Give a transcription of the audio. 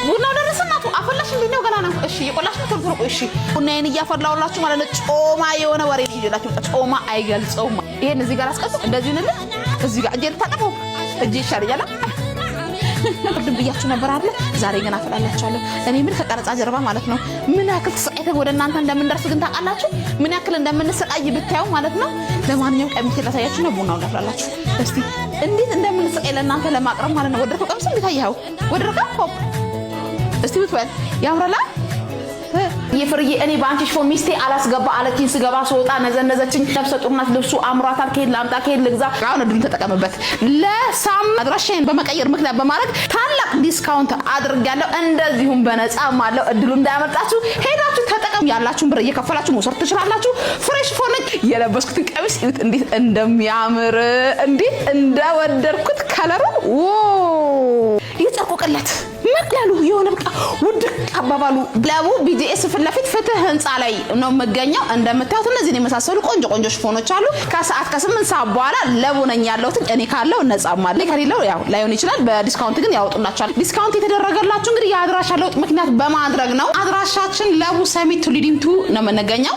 ቡናው ደረሰናቱ አፈላሽ እንዴ ነው ገና ነው እሺ የቆላሽ ነው ተርቆ እሺ ቡናዬን እያፈላውላችሁ ማለት ነው ጾማ የሆነ ወሬ ይዤላችሁ ጾማ አይገልጸውም ይሄን እዚህ ጋር አስቀምጥ እንደዚህ ነው እዚህ ጋር እጄን ታጠበው እጄ ይሻላል ቅድም ብያችሁ ነበር አይደል ዛሬ ገና አፈላላችኋለሁ እኔ ምን ከቀረጻ ጀርባ ማለት ነው ምን ያክል ተሰቃይተን ወደ እናንተ እንደምንደርስ ግን ታውቃላችሁ ምን ያክል እንደምንሰቃይ ብታዩ ማለት ነው ለማንኛውም ቀሚስ ላሳያችሁ ነው ቡናው ላፍላላችሁ እስቲ እንዴት እንደምንሰቃይ ለእናንተ ለማቅረብ ማለት ነው ወደረከው ቀሚስ እንዴት አያው ወደረከው እስቲ ብትበል ያምራላ ይፍርዬ እኔ ባንቺ ሾ ሚስቴ አላስገባ አለችኝ ስገባ ሶጣ ነዘነዘችኝ ነፍሰ ጡርናት ልብሱ አምሯታል ከሄድ ላምጣ ከሄድ ልግዛ አሁን እድሉን ተጠቀምበት ለሳም አድራሻዬን በመቀየር ምክንያት በማድረግ ታላቅ ዲስካውንት አድርጋለሁ እንደዚሁም በነፃም አለው እድሉ እንዳያመልጣችሁ ሄዳችሁ ተጠቀሙ ያላችሁን ብር እየከፈላችሁ መውሰድ ትችላላችሁ ፍሬሽ ፎርነች የለበስኩት ቀሚስ እንዴት እንደሚያምር እንዴት እንደወደድኩት ከለሩ ይጨቆቀለት መቅላሉ የሆነ በቃ ውድ አባባሉ ለቡ ቢጂኤስ ፍለፊት ፍትህ ህንጻ ላይ ነው መገኛው እንደምታዩት እነዚህ ነው መሳሰሉ ቆንጆ ሽፎኖች አሉ ከሰዓት ከ8 ሰዓት በኋላ ለቡ ነኝ ያለሁት እኔ ካለው ነፃም አለ ከሌለው ያው ላይሆን ይችላል በዲስካውንት ግን ያወጡላችኋል ዲስካውንት የተደረገላችሁ እንግዲህ የአድራሻ ለውጥ ምክንያት በማድረግ ነው አድራሻችን ለቡ ሰሚት ሊዲንቱ ነው መገኛው